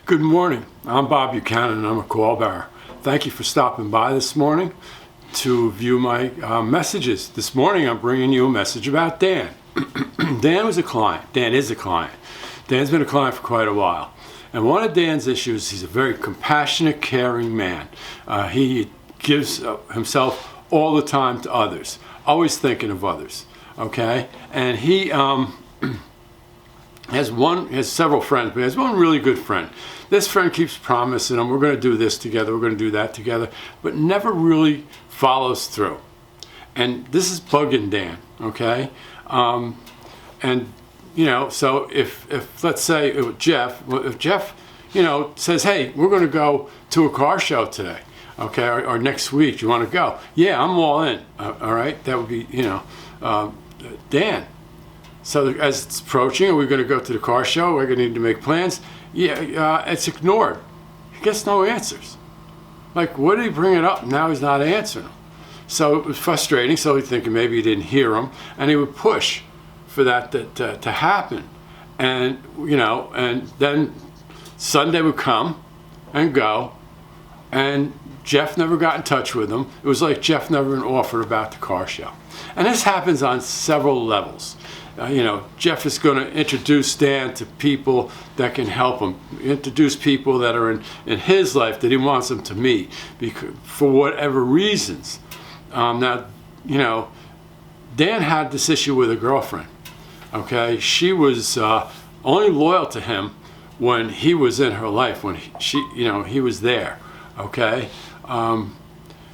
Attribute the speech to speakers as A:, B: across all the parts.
A: Good morning. I'm Bob Buchanan and I'm a Caul bearer. Thank you for stopping by this morning to view my messages. This morning I'm bringing you a message about Dan. Dan was a client. Dan is a client. Dan's been a client for quite a while. And one of Dan's issues, he's a very compassionate, caring man. He gives himself all the time to others, always thinking of others, okay? And he has several friends, but he has one really good friend. This friend keeps promising him, we're going to do this together, we're going to do that together, but never really follows through. And this is plug-in Dan, okay? And, you know, so if let's say if Jeff, you know, says, hey, we're going to go to a car show today, okay, or next week, do you want to go? Yeah, I'm all in, all right? That would be, you know, Dan. So as it's approaching, are we going to go to the car show? We're going to need to make plans. Yeah, it's ignored. He gets no answers. Like, what did he bring it up? Now he's not answering them. So it was frustrating. So he's thinking maybe he didn't hear him, and he would push for that to happen. And you know, and then Sunday would come and go, and Jeff never got in touch with him. It was like Jeff never even offered about the car show. And this happens on several levels. You know, Jeff is going to introduce Dan to people that can help him, introduce people that are in his life that he wants them to meet because, for whatever reasons. Now, you know, Dan had this issue with a girlfriend, okay? She was only loyal to him when he was in her life, when he was there, okay?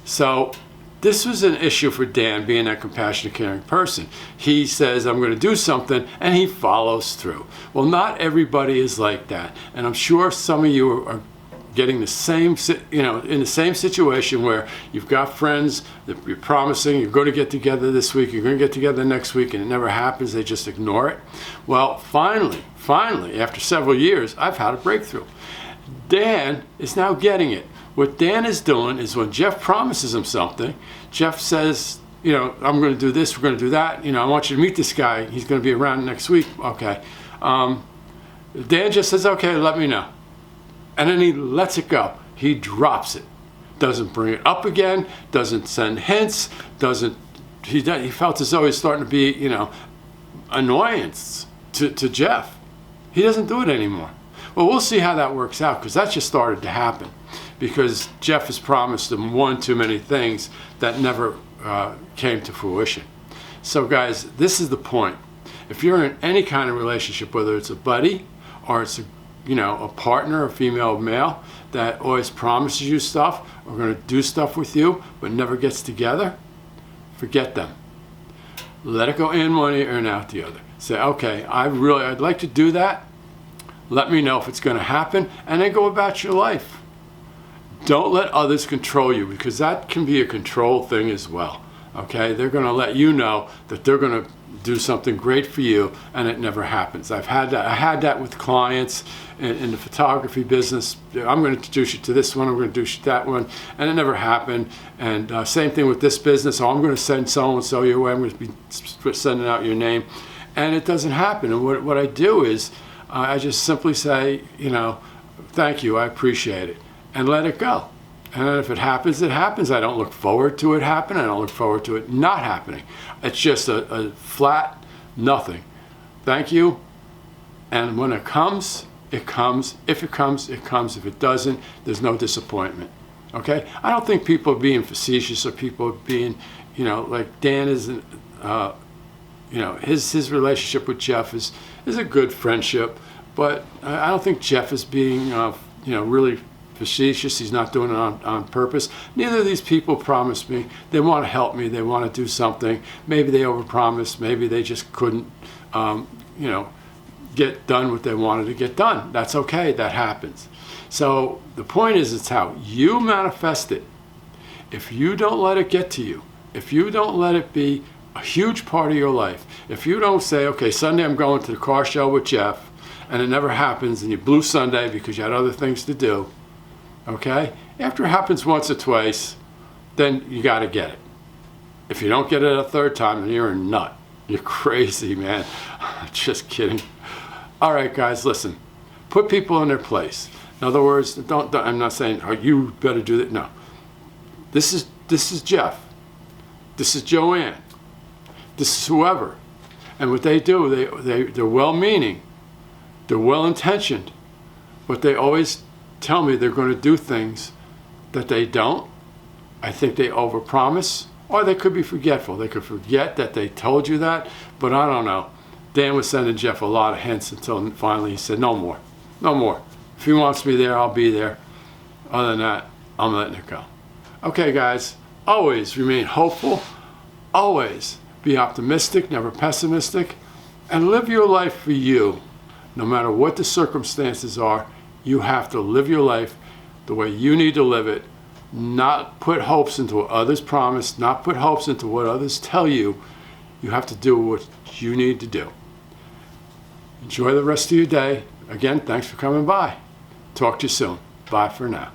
A: So this was an issue for Dan, being a compassionate, caring person. He says, I'm going to do something, and he follows through. Well, not everybody is like that. And I'm sure some of you are getting the same, you know, in the same situation where you've got friends that you're promising, you're going to get together this week, you're going to get together next week, and it never happens. They just ignore it. Well, finally, after several years, I've had a breakthrough. Dan is now getting it. What Dan is doing is when Jeff promises him something, Jeff says, you know, I'm going to do this, we're going to do that. You know, I want you to meet this guy. He's going to be around next week. Okay. Dan just says, okay, let me know. And then he lets it go. He drops it. Doesn't bring it up again. Doesn't send hints. He felt as though he's starting to be, you know, annoyance to Jeff. He doesn't do it anymore. Well, we'll see how that works out, because that just started to happen. Because Jeff has promised him one too many things that never came to fruition. So guys, this is the point. If you're in any kind of relationship, whether it's a buddy or it's a partner, a female or male, that always promises you stuff or going to do stuff with you but never gets together, forget them. Let it go in one ear and out the other. Say, okay, I'd like to do that. Let me know if it's going to happen, and then go about your life. Don't let others control you, because that can be a control thing as well, okay? They're going to let you know that they're going to do something great for you, and it never happens. I've had that. I had that with clients in the photography business. I'm going to introduce you to this one, I'm going to introduce you to that one, and it never happened. And same thing with this business. Oh, I'm going to send so-and-so your way. I'm going to be sending out your name. And it doesn't happen. And what I do is I just simply say, you know, thank you, I appreciate it, and let it go. And then if it happens, it happens. I don't look forward to it happening. I don't look forward to it not happening. It's just a flat nothing. Thank you. And when it comes, it comes. If it comes, it comes. If it doesn't, there's no disappointment. Okay? I don't think people are being facetious, or people are being, you know, like Dan isn't, you know, his relationship with Jeff is a good friendship, but I don't think Jeff is being, you know, really facetious. He's not doing it on purpose. Neither of these people promised me. They want to help me. They want to do something. Maybe they overpromised. Maybe they just couldn't, you know, get done what they wanted to get done. That's okay. That happens. So the point is, it's how you manifest it. If you don't let it get to you, if you don't let it be a huge part of your life, if you don't say, okay, Sunday I'm going to the car show with Jeff, and it never happens, and you blew Sunday because you had other things to do, okay? After it happens once or twice, then you got to get it. If you don't get it a third time, then you're a nut. You're crazy, man. Just kidding. All right, guys, listen. Put people in their place. In other words, I'm not saying, oh, you better do that. No. This is Jeff. This is Joanne. This is whoever. And what they do, they're well-meaning. They're well-intentioned. But they always tell me they're going to do things that they don't. I think they overpromise. Or they could be forgetful. They could forget that they told you that. But I don't know. Dan was sending Jeff a lot of hints until finally he said, no more. No more. If he wants me there, I'll be there. Other than that, I'm letting it go. Okay, guys. Always remain hopeful. Always be optimistic, never pessimistic. And live your life for you. No matter what the circumstances are, you have to live your life the way you need to live it. Not put hopes into what others promise. Not put hopes into what others tell you. You have to do what you need to do. Enjoy the rest of your day. Again, thanks for coming by. Talk to you soon. Bye for now.